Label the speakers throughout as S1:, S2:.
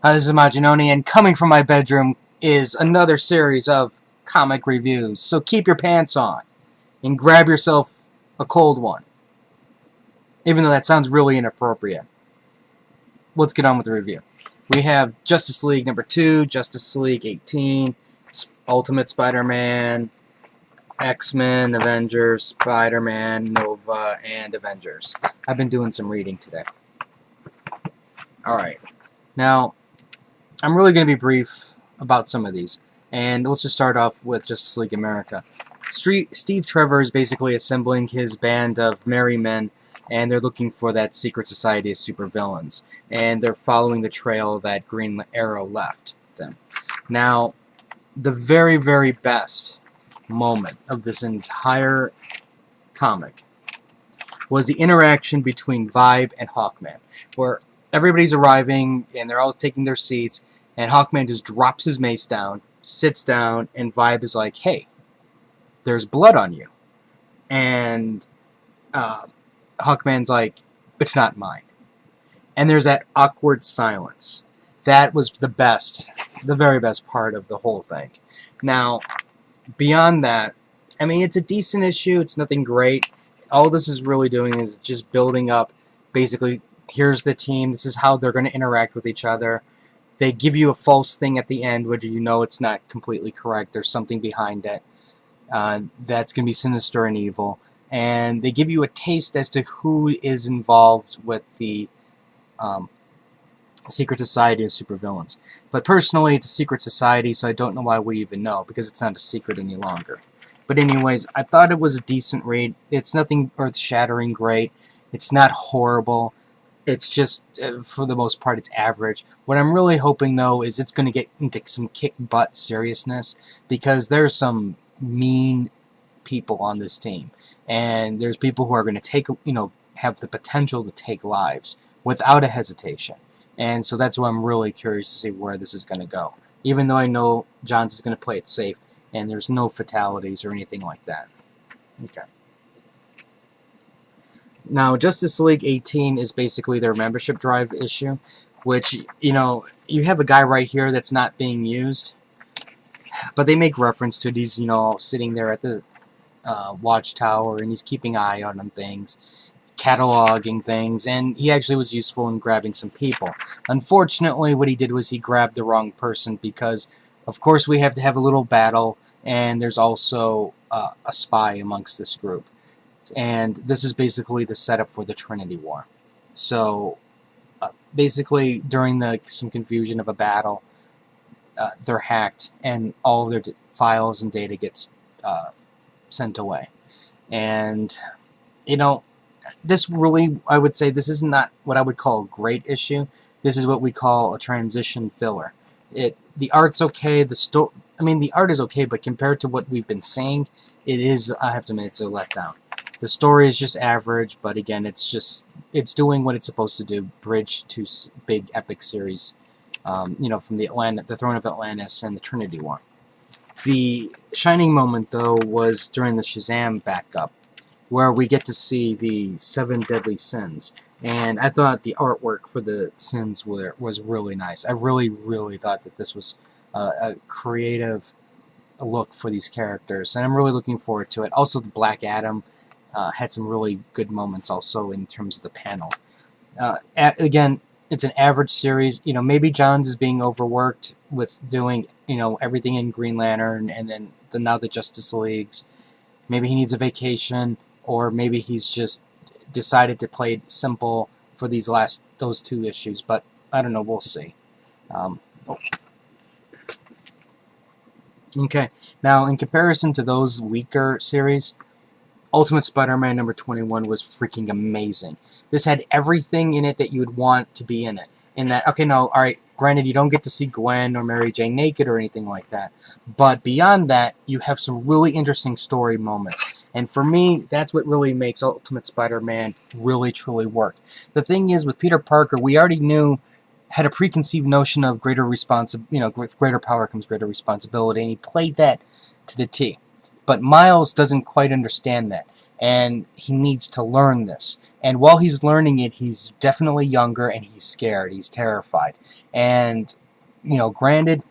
S1: This is Maginoni, and coming from my bedroom is another series of comic reviews. So keep your pants on and grab yourself a cold one. Even though that sounds really inappropriate. Let's get on with the review. We have Justice League number 2, Justice League 18, Ultimate Spider-Man, X-Men, Avengers, Spider-Man, Nova, and Avengers. I've been doing some reading today. Alright. Now, I'm really going to be brief about some of these. And let's just start off with Justice League America. Steve Trevor is basically assembling his band of merry men, and they're looking for that secret society of supervillains. And they're following the trail that Green Arrow left them. Now, the very, very best moment of this entire comic was the interaction between Vibe and Hawkman, where everybody's arriving and they're all taking their seats, and Hawkman just drops his mace down, sits down, and Vibe is like, hey, there's blood on you. And Hawkman's like, it's not mine. And there's that awkward silence. That was the very best part of the whole thing. Now, beyond that, I mean, it's a decent issue. It's nothing great. All this is really doing is just building up, basically, here's the team. This is how they're going to interact with each other. They give you a false thing at the end, whether you know it's not completely correct. There's something behind it that's going to be sinister and evil. And they give you a taste as to who is involved with the secret society of supervillains. But personally, it's a secret society, so I don't know why we even know, because it's not a secret any longer. But anyways, I thought it was a decent read. It's nothing earth-shattering great. It's not horrible. It's just, for the most part, it's average. What I'm really hoping, though, is it's going to get into some kick-butt seriousness, because there's some mean people on this team. And there's people who are going to take, have the potential to take lives without a hesitation. And so that's why I'm really curious to see where this is going to go. Even though I know Johns is going to play it safe, and there's no fatalities or anything like that. Okay. Now, Justice League 18 is basically their membership drive issue, which, you have a guy right here that's not being used, but they make reference to it. He's, sitting there at the watchtower, and he's keeping an eye out on things, cataloging things, and he actually was useful in grabbing some people. Unfortunately, what he did was he grabbed the wrong person, because, of course, we have to have a little battle, and there's also a spy amongst this group. And this is basically the setup for the Trinity War. So, basically, during some confusion of a battle, they're hacked, and all of their files and data gets sent away. And, this really, I would say, this is not what I would call a great issue. This is what we call a transition filler. The art's okay, the art is okay, but compared to what we've been seeing, it is, I have to admit, it's a letdown. The story is just average, but again, it's doing what it's supposed to do, bridge to big epic series, from the Throne of Atlantis and the Trinity War. The shining moment, though, was during the Shazam backup, where we get to see the 7 deadly sins. And I thought the artwork for the sins was really nice. I really, really thought that this was a creative look for these characters, and I'm really looking forward to it. Also, the Black Adam had some really good moments also in terms of the panel. Again, it's an average series. Maybe Johns is being overworked with doing, everything in Green Lantern, and then now the Justice Leagues. Maybe he needs a vacation, or maybe he's just decided to play it simple for those 2 issues. But I don't know. We'll see. Okay. Now, in comparison to those weaker series, Ultimate Spider-Man number 21 was freaking amazing. This had everything in it that you would want to be in it. Alright, granted, you don't get to see Gwen or Mary Jane naked or anything like that. But beyond that, you have some really interesting story moments. And for me, that's what really makes Ultimate Spider-Man really, truly work. The thing is, with Peter Parker, we already had a preconceived notion of with greater power comes greater responsibility, and he played that to the T. But Miles doesn't quite understand that, and he needs to learn this. And while he's learning it, he's definitely younger and he's scared. He's terrified. And, granted,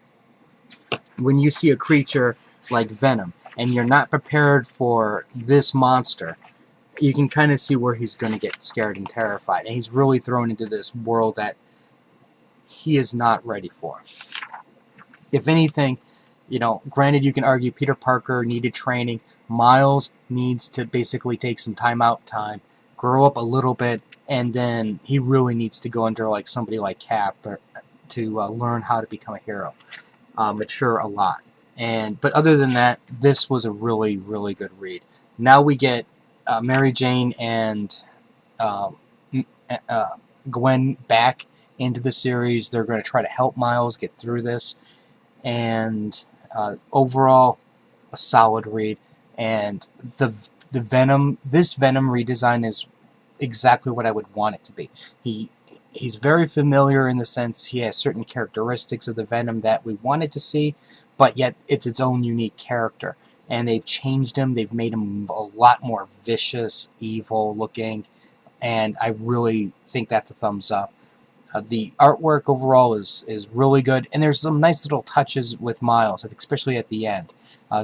S1: when you see a creature like Venom and you're not prepared for this monster, you can kind of see where he's going to get scared and terrified. And he's really thrown into this world that he is not ready for. If anything, granted, you can argue Peter Parker needed training. Miles needs to basically take some time, grow up a little bit, and then he really needs to go under like somebody like Cap to learn how to become a hero, mature a lot. But other than that, this was a really, really good read. Now we get Mary Jane and Gwen back into the series. They're going to try to help Miles get through this. And overall, a solid read. And this Venom redesign is exactly what I would want it to be. He's very familiar in the sense he has certain characteristics of the Venom that we wanted to see, but yet it's its own unique character. And they've changed him. They've made him a lot more vicious, evil looking, and I really think that's a thumbs up. The artwork overall is really good, and there's some nice little touches with Miles, especially at the end,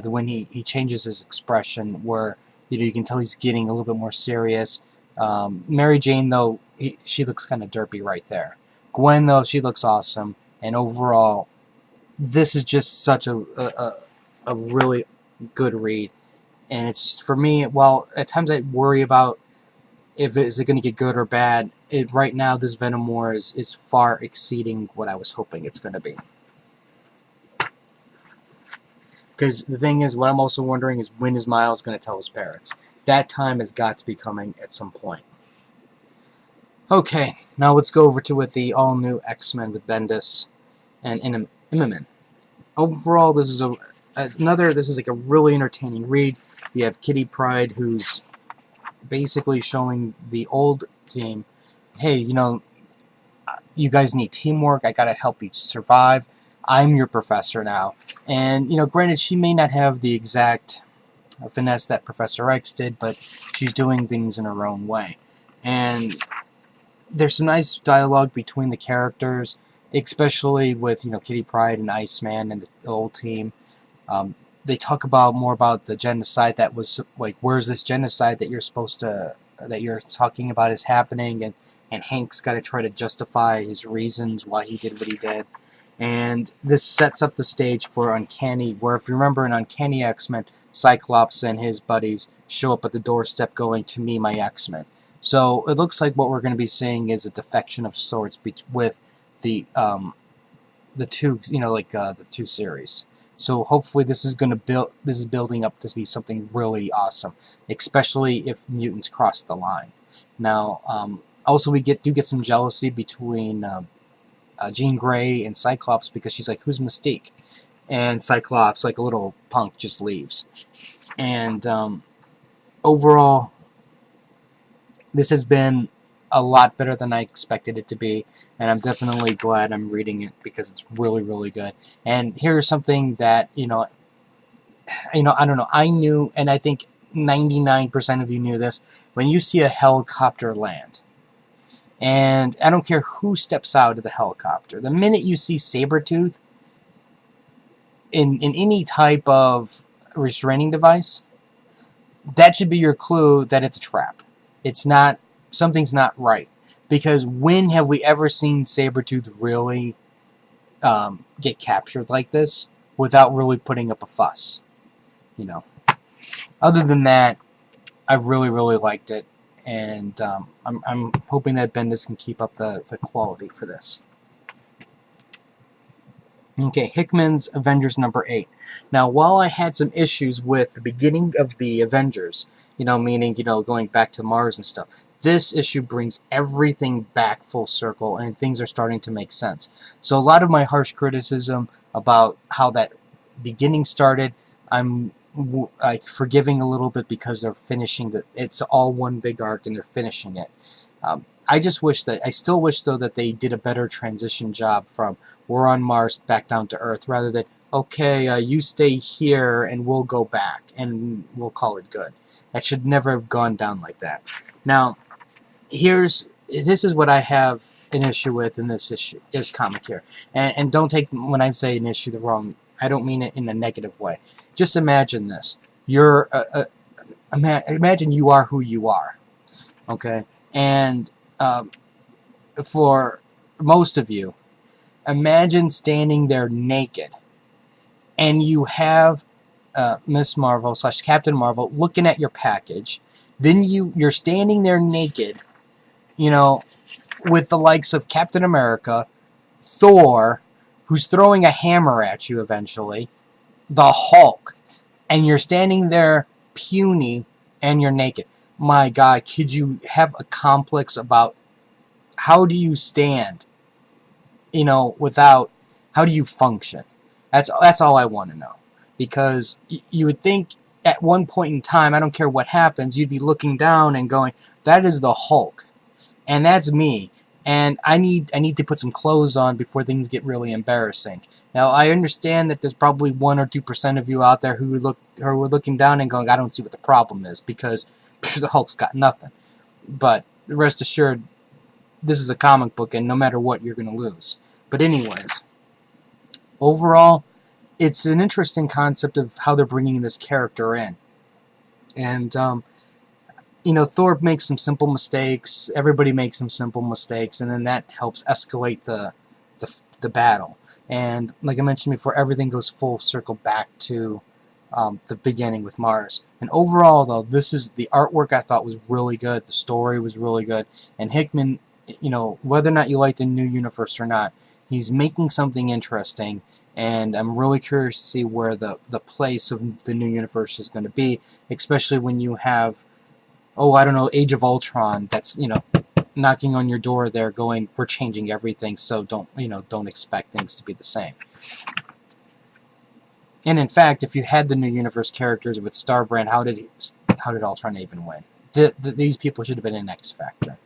S1: when he changes his expression, where you can tell he's getting a little bit more serious. Mary Jane, though, she looks kind of derpy right there. Gwen, though, she looks awesome, and overall, this is just such a really good read. And it's, for me, while at times I worry about is it going to get good or bad, right now this Venom War is far exceeding what I was hoping it's going to be. Because the thing is, what I'm also wondering is, when is Miles going to tell his parents? That time has got to be coming at some point. Okay, now let's go over to with the all-new X-Men with Bendis and Immonen. Overall, this is like a really entertaining read. You have Kitty Pryde, who's basically showing the old team, hey, you guys need teamwork. I gotta help you survive. I'm your professor now. And, granted, she may not have the exact finesse that Professor X did, but she's doing things in her own way. And there's some nice dialogue between the characters, especially with, Kitty Pryde and Iceman and the old team. They talk more about the genocide that was, like, where's this genocide that you're talking about is happening, and Hank's got to try to justify his reasons why he did what he did. And this sets up the stage for Uncanny, where, if you remember in Uncanny X-Men, Cyclops and his buddies show up at the doorstep going, to me, my X-Men. So it looks like what we're going to be seeing is a defection of sorts with the two, the two series. So hopefully this is building up to be something really awesome, especially if mutants cross the line. Now, also we do get some jealousy between Jean Grey and Cyclops, because she's like, who's Mystique? And Cyclops, like a little punk, just leaves. And overall, this has been a lot better than I expected it to be, and I'm definitely glad I'm reading it, because it's really, really good. And here's something that, I don't know, I knew, and I think 99% of you knew this, when you see a helicopter land, and I don't care who steps out of the helicopter, the minute you see Sabretooth in any type of restraining device, that should be your clue that it's a trap. It's not, something's not right. Because when have we ever seen Sabretooth really get captured like this without really putting up a fuss? Other than that, I really, really liked it. And I'm hoping that Bendis can keep up the quality for this. Okay, Hickman's Avengers number 8. Now, while I had some issues with the beginning of the Avengers, meaning, going back to Mars and stuff, this issue brings everything back full circle, and things are starting to make sense. So a lot of my harsh criticism about how that beginning started, I'm forgiving a little bit, because they're finishing it's all one big arc and they're finishing it. I still wish though that they did a better transition job from we're on Mars back down to Earth, rather than, okay, you stay here and we'll go back and we'll call it good. That should never have gone down like that. Now, this is what I have an issue with in this comic here, and don't take when I say an issue the wrong. I don't mean it in a negative way. Just imagine this: imagine you are who you are, okay, and for most of you, imagine standing there naked, and you have Miss Marvel / Captain Marvel looking at your package. Then you're standing there naked, you know, with the likes of Captain America, Thor, who's throwing a hammer at you eventually, the Hulk, and you're standing there puny and you're naked. My God, could you have a complex about how do you stand, without, how do you function? That's all I want to know. Because you would think at one point in time, I don't care what happens, you'd be looking down and going, that is the Hulk. And that's me. And I need to put some clothes on before things get really embarrassing. Now, I understand that there's probably 1 or 2% of you out there who are looking down and going, I don't see what the problem is, because the Hulk's got nothing. But rest assured, this is a comic book, and no matter what, you're going to lose. But anyways, overall, it's an interesting concept of how they're bringing this character in. And, Thor makes some simple mistakes. Everybody makes some simple mistakes, and then that helps escalate the battle. And like I mentioned before, everything goes full circle back to the beginning with Mars. And overall, though, the artwork I thought was really good. The story was really good. And Hickman, whether or not you like the new universe or not, he's making something interesting. And I'm really curious to see where the place of the new universe is going to be, especially when you have, I don't know, Age of Ultron that's, knocking on your door there going, we're changing everything, so don't expect things to be the same. And in fact, if you had the new universe characters with Starbrand, how did Ultron even win? These people should have been an X Factor.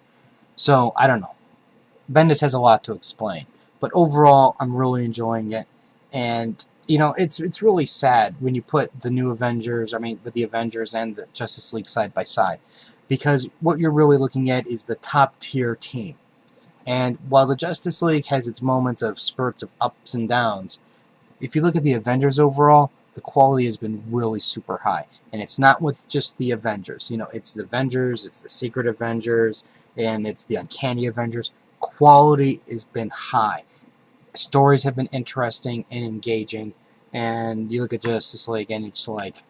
S1: So, I don't know. Bendis has a lot to explain. But overall, I'm really enjoying it. And, it's really sad when you put the new Avengers, with the Avengers and the Justice League side by side. Because what you're really looking at is the top tier team. And while the Justice League has its moments of spurts of ups and downs, if you look at the Avengers overall, the quality has been really super high. And it's not with just the Avengers. It's the Avengers, it's the Secret Avengers, and it's the Uncanny Avengers. Quality has been high. Stories have been interesting and engaging. And you look at Justice League and it's like,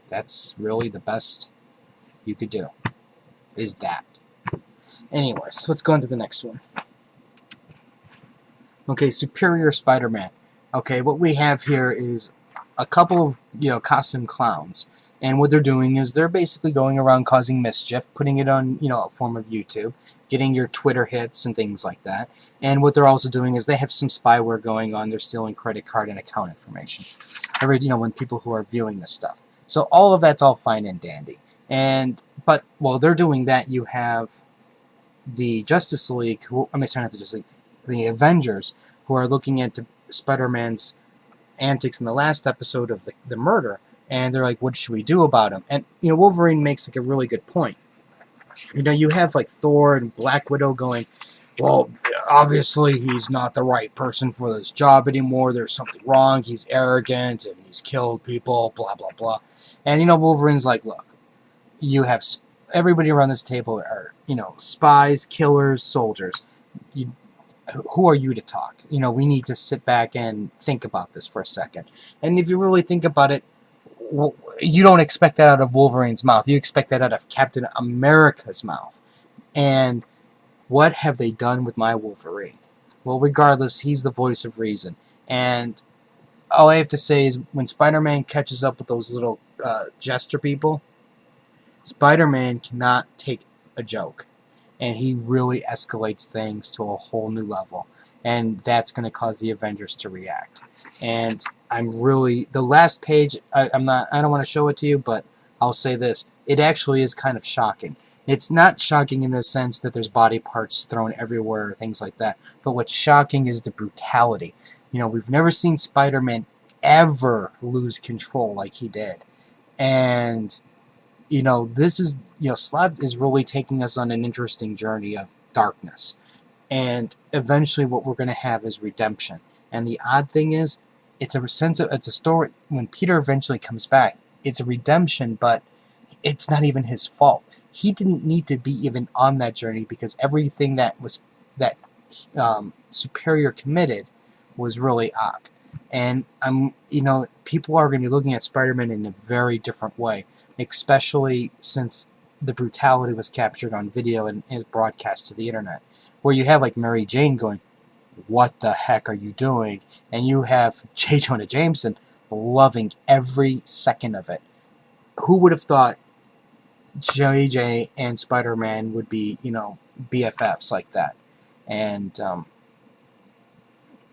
S1: that's really the best you could do. Is that. Anyways, let's go into the next one. Okay, Superior Spider-Man. Okay, what we have here is a couple of, costume clowns. And what they're doing is they're basically going around causing mischief, putting it on, a form of YouTube, getting your Twitter hits and things like that. And what they're also doing is they have some spyware going on. They're stealing credit card and account information. When people who are viewing this stuff. So all of that's all fine and dandy. But while they're doing that, you have the Justice League, the Avengers, who are looking into Spider-Man's antics in the last episode of the murder, and they're like, what should we do about him? And, Wolverine makes a really good point. You have Thor and Black Widow going, well, obviously he's not the right person for this job anymore. There's something wrong. He's arrogant and he's killed people, blah, blah, blah. And, Wolverine's like, look, you have everybody around this table are, spies, killers, soldiers. Who are you to talk? We need to sit back and think about this for a second. And if you really think about it, you don't expect that out of Wolverine's mouth. You expect that out of Captain America's mouth. And what have they done with my Wolverine? Well, regardless, he's the voice of reason. And all I have to say is when Spider-Man catches up with those little jester people, Spider-Man cannot take a joke. And he really escalates things to a whole new level. And that's going to cause the Avengers to react. And the last page, I don't want to show it to you, but I'll say this. It actually is kind of shocking. It's not shocking in the sense that there's body parts thrown everywhere or things like that. But what's shocking is the brutality. We've never seen Spider-Man ever lose control like he did. And this is, Slab is really taking us on an interesting journey of darkness. And eventually what we're going to have is redemption. And the odd thing is, it's a story, when Peter eventually comes back, it's a redemption, but it's not even his fault. He didn't need to be even on that journey, because everything that Superior committed was really odd. And people are going to be looking at Spider-Man in a very different way, especially since the brutality was captured on video and is broadcast to the internet, where you have like Mary Jane going, "What the heck are you doing?" And you have J. Jonah Jameson loving every second of it. Who would have thought JJ and Spider-Man would be, BFFs like that? And,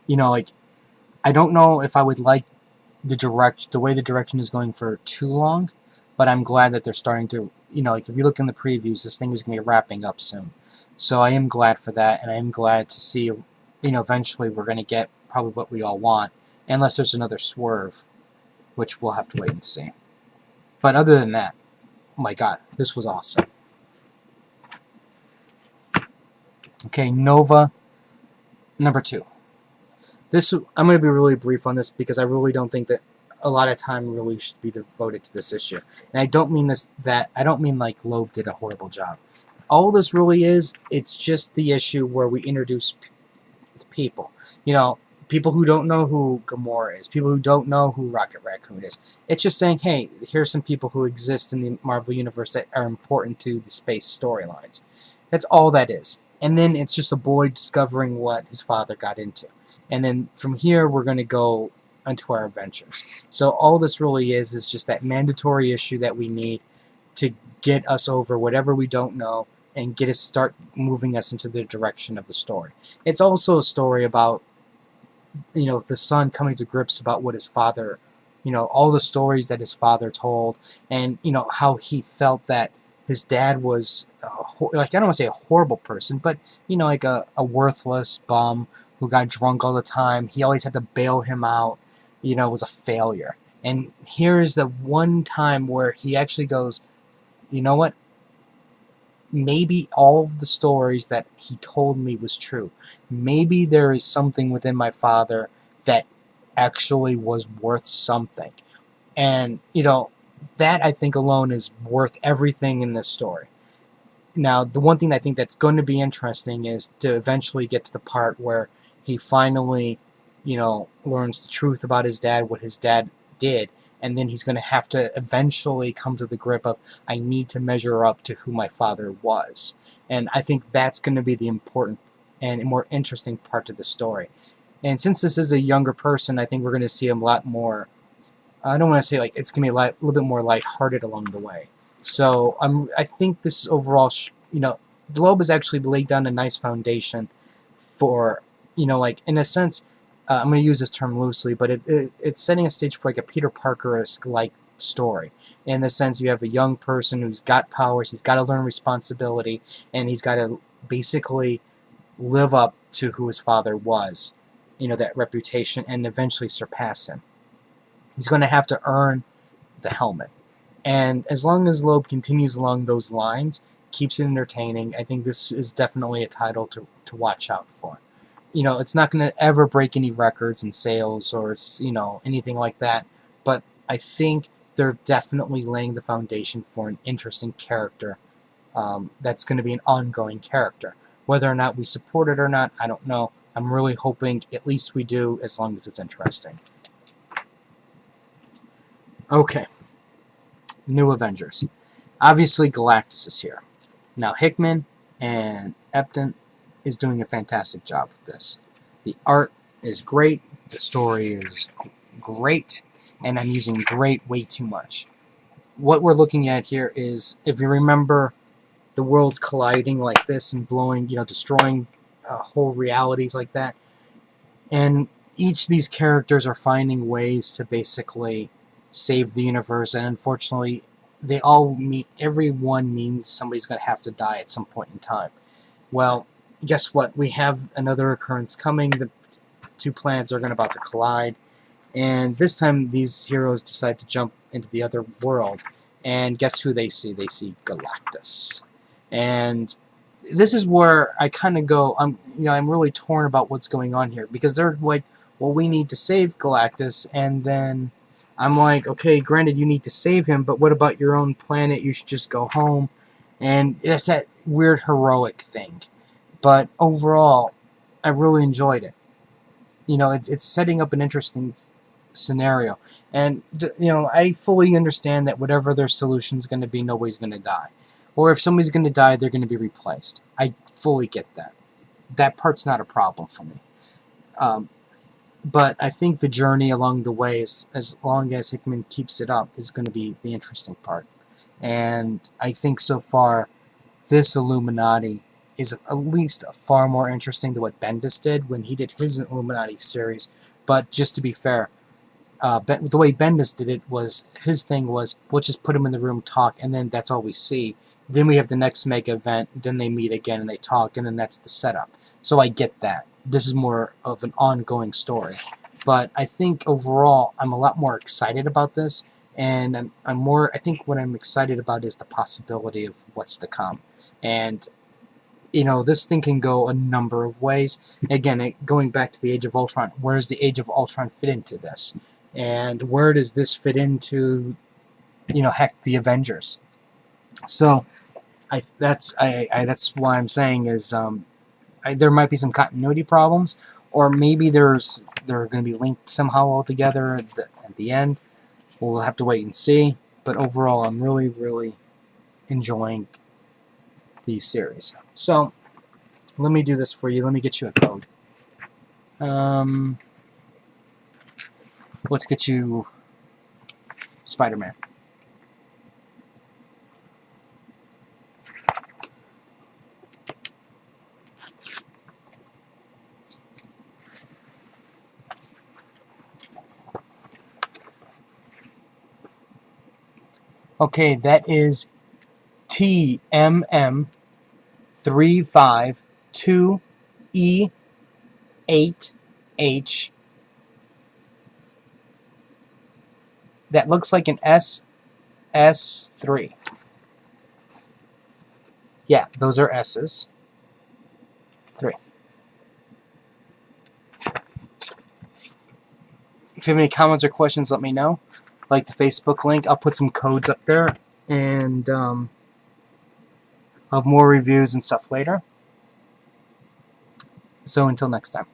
S1: like, I don't know if I would like the way the direction is going for too long, but I'm glad that they're starting to, like, if you look in the previews, this thing is going to be wrapping up soon. So I am glad for that, and I am glad to see, eventually we're going to get probably what we all want, unless there's another swerve, which we'll have to wait and see. But other than that, oh my god, this was awesome. Okay, Nova number 2. I'm going to be really brief on this, because I really don't think that a lot of time really should be devoted to this issue. And I don't mean like Loeb did a horrible job. All this really is, it's just the issue where we introduce people. People who don't know who Gamora is, people who don't know who Rocket Raccoon is. It's just saying, hey, here's some people who exist in the Marvel Universe that are important to the space storylines. That's all that is. And then it's just a boy discovering what his father got into. And then from here, we're going to go into our adventures. So all this really is just that mandatory issue that we need to get us over whatever we don't know and start moving us into the direction of the story. It's also a story about, the son coming to grips about what his father, all the stories that his father told, and, how he felt that his dad was, I don't want to say a horrible person, but, like a worthless bum who got drunk all the time. He always had to bail him out, was a failure. And here is the one time where he actually goes, you know what? Maybe all of the stories that he told me was true. Maybe there is something within my father that actually was worth something. And, that I think alone is worth everything in this story. Now, the one thing I think that's going to be interesting is to eventually get to the part where he finally, learns the truth about his dad, what his dad did, and then he's going to have to eventually come to the grip of, I need to measure up to who my father was. And I think that's going to be the important and more interesting part of the story. And since this is a younger person, I think we're going to see a lot more, I don't want to say like it's going to be a little bit more lighthearted along the way. So I think this overall, Globe has actually laid down a nice foundation for, like in a sense, I'm going to use this term loosely, but it's setting a stage for like a Peter Parker-esque like story. In the sense, you have a young person who's got powers, he's got to learn responsibility, and he's got to basically live up to who his father was, that reputation, and eventually surpass him. He's going to have to earn the helmet. And as long as Loeb continues along those lines, keeps it entertaining, I think this is definitely a title to watch out for. It's not going to ever break any records in sales or, anything like that. But I think they're definitely laying the foundation for an interesting character that's going to be an ongoing character. Whether or not we support it or not, I don't know. I'm really hoping at least we do, as long as it's interesting. Okay. New Avengers. Obviously, Galactus is here. Now, Hickman and Epton is doing a fantastic job with this. The art is great, the story is great, and I'm using great way too much. What we're looking at here is, if you remember, the worlds colliding like this and blowing, destroying whole realities like that. And each of these characters are finding ways to basically save the universe, and unfortunately, everyone means somebody's going to have to die at some point in time. Well, guess what? We have another occurrence coming. The two planets are about to collide, and this time these heroes decide to jump into the other world And guess who they see? They see Galactus. And this is where I kind of go, I'm really torn about what's going on here, because they're like, well, we need to save Galactus, and then I'm like, okay, granted you need to save him, but what about your own planet? You should just go home. And it's that weird heroic thing. But overall, I really enjoyed it. It's setting up an interesting scenario. And, I fully understand that whatever their solution is going to be, nobody's going to die. Or if somebody's going to die, they're going to be replaced. I fully get that. That part's not a problem for me. But I think the journey along the way, as long as Hickman keeps it up, is going to be the interesting part. And I think so far, this Illuminati is at least far more interesting than what Bendis did when he did his Illuminati series. But just to be fair, the way Bendis did it was, his thing was, let's just put them in the room, talk, and then that's all we see. Then we have the next mega event, then they meet again and they talk, and then that's the setup. So I get that. This is more of an ongoing story. But I think overall, I'm a lot more excited about this, and I think what I'm excited about is the possibility of what's to come. And, this thing can go a number of ways. Again, going back to the Age of Ultron, where does the Age of Ultron fit into this? And where does this fit into, heck, the Avengers? So that's why I'm saying is there might be some continuity problems, or maybe they're going to be linked somehow all together at the end. We'll have to wait and see. But overall, I'm really, really enjoying the series. So let me do this for you. Let me get you a code. Let's get you Spider-Man. Okay, that is TMM352E8H. That looks like an SS3. Yeah, those are S's. 3. If you have any comments or questions, let me know. Like the Facebook link, I'll put some codes up there, and I'll have more reviews and stuff later. So until next time.